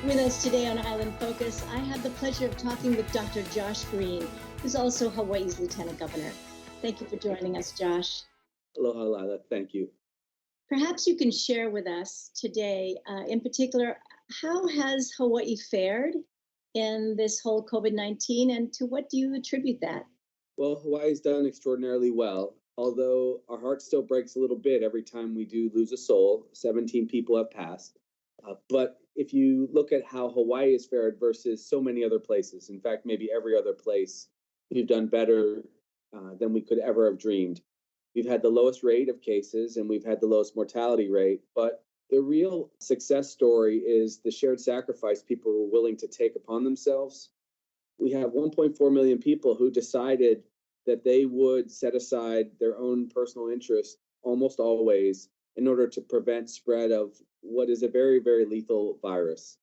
With us today on Island Focus, I have the pleasure of talking with Dr. Josh Green, who's also Hawaii's Lieutenant Governor. Thank you for joining us, Josh. Aloha, Lila. Thank you. Perhaps you can share with us today, in particular, how has Hawaii fared in this whole COVID-19, and to what do you attribute that? Well, Hawaii's done extraordinarily well, although our heart still breaks a little bit every time we do lose a soul. 17 people have passed. But if you look at how Hawaii has fared versus so many other places, in fact, maybe every other place, we've done better than we could ever have dreamed. We've had the lowest rate of cases and we've had the lowest mortality rate. But the real success story is the shared sacrifice people were willing to take upon themselves. We have 1.4 million people who decided that they would set aside their own personal interest almost always in order to prevent spread of what is a very, very lethal virus.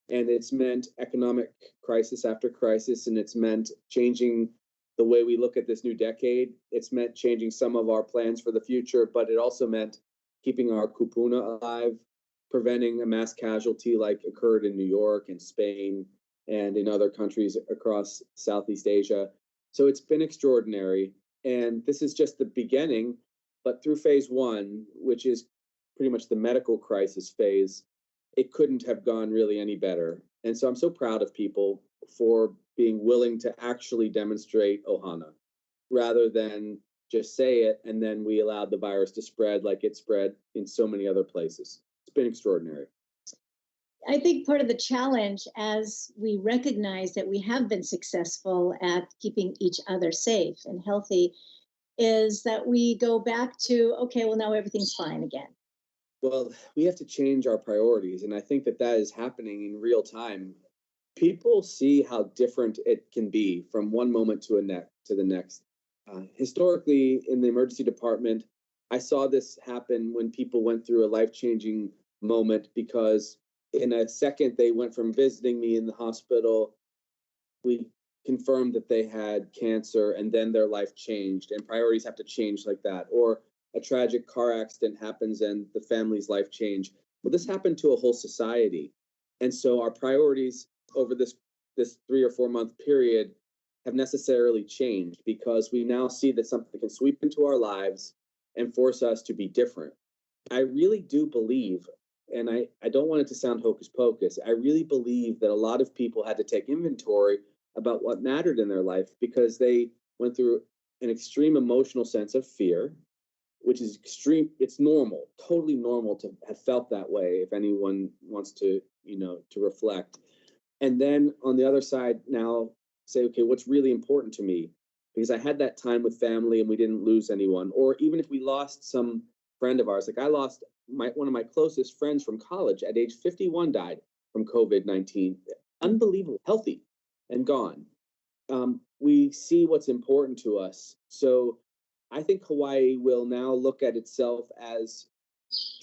And it's meant economic crisis after crisis, and it's meant changing the way we look at this new decade. It's meant changing some of our plans for the future, but it also meant keeping our kupuna alive, preventing a mass casualty like occurred in New York and Spain and in other countries across Southeast Asia. So it's been extraordinary. And this is just the beginning, but through phase one, which is pretty much the medical crisis phase, it couldn't have gone really any better. And so I'm so proud of people for being willing to actually demonstrate ohana rather than just say it and then we allowed the virus to spread like it spread in so many other places. It's been extraordinary. I think part of the challenge, as we recognize that we have been successful at keeping each other safe and healthy, is that we go back to, okay, well, now everything's fine again. Well, we have to change our priorities, and I think that is happening in real time. People see how different it can be from one moment to the next. Historically, in the emergency department, I saw this happen when people went through a life-changing moment because in a second they went from visiting me in the hospital, we confirmed that they had cancer, and then their life changed, and priorities have to change like that. Or a tragic car accident happens and the family's life changed. Well, this happened to a whole society. And so our priorities over this 3 or 4 month period have necessarily changed because we now see that something can sweep into our lives and force us to be different. I really do believe, and I don't want it to sound hocus pocus, I really believe that a lot of people had to take inventory about what mattered in their life because they went through an extreme emotional sense of fear, which is extreme. It's normal, totally normal to have felt that way if anyone wants to, to reflect. And then on the other side, now say, okay, what's really important to me? Because I had that time with family and we didn't lose anyone. Or even if we lost some friend of ours, like I lost one of my closest friends from college at age 51 died from COVID-19. Unbelievable, healthy and gone. We see what's important to us. So I think Hawaii will now look at itself as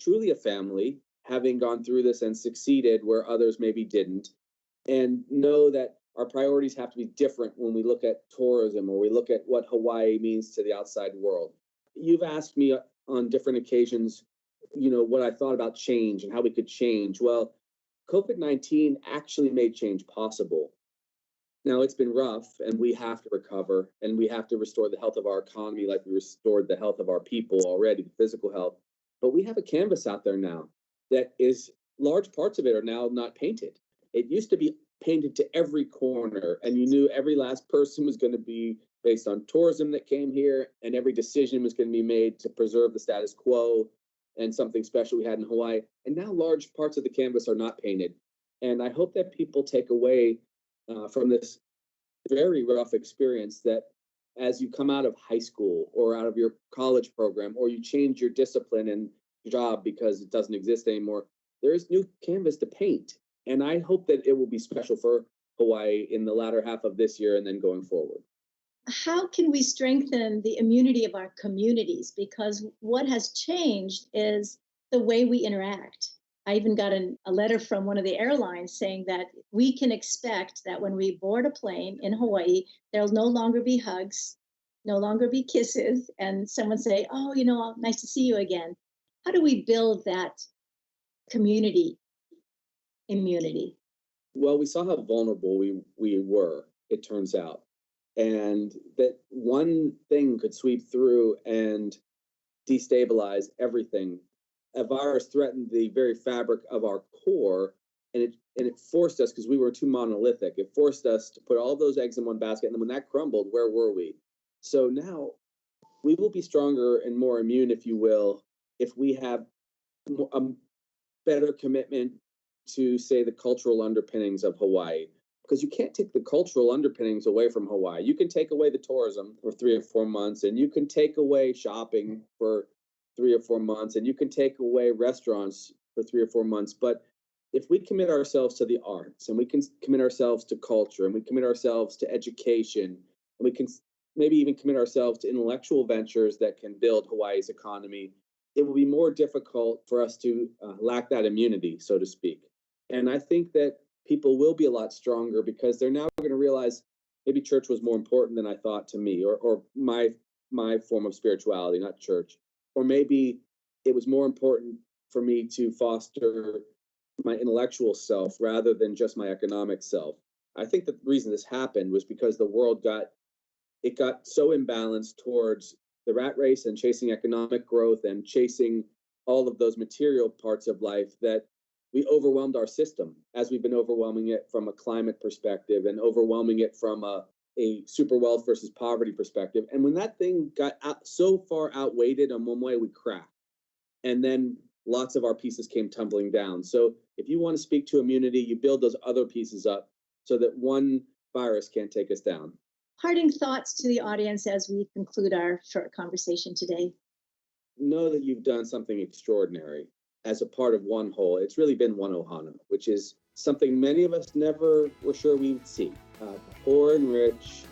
truly a family, having gone through this and succeeded where others maybe didn't, and know that our priorities have to be different when we look at tourism or we look at what Hawaii means to the outside world. You've asked me on different occasions, what I thought about change and how we could change. Well, COVID-19 actually made change possible. Now, it's been rough, and we have to recover, and we have to restore the health of our economy like we restored the health of our people already, the physical health. But we have a canvas out there now that is, large parts of it are now not painted. It used to be painted to every corner, and you knew every last person was going to be based on tourism that came here, and every decision was going to be made to preserve the status quo and something special we had in Hawaii. And now large parts of the canvas are not painted. And I hope that people take away from this very rough experience that as you come out of high school or out of your college program, or you change your discipline and job because it doesn't exist anymore, there is new canvas to paint. And I hope that it will be special for Hawaii in the latter half of this year and then going forward. How can we strengthen the immunity of our communities? Because what has changed is the way we interact. I even got a letter from one of the airlines saying that we can expect that when we board a plane in Hawaii, there'll no longer be hugs, no longer be kisses, and someone say, oh, nice to see you again. How do we build that community immunity? Well, we saw how vulnerable we were, it turns out, and that one thing could sweep through and destabilize everything. A virus threatened the very fabric of our core, and it forced us, because we were too monolithic. It forced us to put all those eggs in one basket, and then when that crumbled, where were we? So now we will be stronger and more immune, if you will, if we have a better commitment to, say, the cultural underpinnings of Hawaii. Because you can't take the cultural underpinnings away from Hawaii. You can take away the tourism for 3 or 4 months, and you can take away shopping for 3 or 4 months, and you can take away restaurants for 3 or 4 months. But if we commit ourselves to the arts, and we can commit ourselves to culture, and we commit ourselves to education, and we can maybe even commit ourselves to intellectual ventures that can build Hawaii's economy, it will be more difficult for us to lack that immunity, so to speak. And I think that people will be a lot stronger, because they're now going to realize maybe church was more important than I thought to me, or my form of spirituality, not church. Or maybe it was more important for me to foster my intellectual self rather than just my economic self. I think that the reason this happened was because the world got so imbalanced towards the rat race and chasing economic growth and chasing all of those material parts of life, that we overwhelmed our system, as we've been overwhelming it from a climate perspective and overwhelming it from a super wealth versus poverty perspective. And when that thing got so far outweighed on one way, we cracked. And then lots of our pieces came tumbling down. So if you want to speak to immunity, you build those other pieces up so that one virus can't take us down. Parting thoughts to the audience as we conclude our short conversation today. Know that you've done something extraordinary as a part of one whole. It's really been one ohana, which is something many of us never were sure we would see. Poor and rich,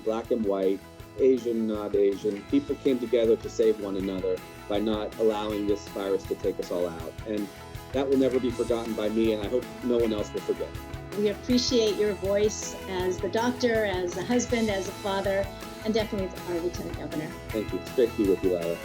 black and white, Asian, not Asian. People came together to save one another by not allowing this virus to take us all out. And that will never be forgotten by me, and I hope no one else will forget. We appreciate your voice as the doctor, as a husband, as a father, and definitely as our Lieutenant Governor. Thank you. It's great to be with you, Lila.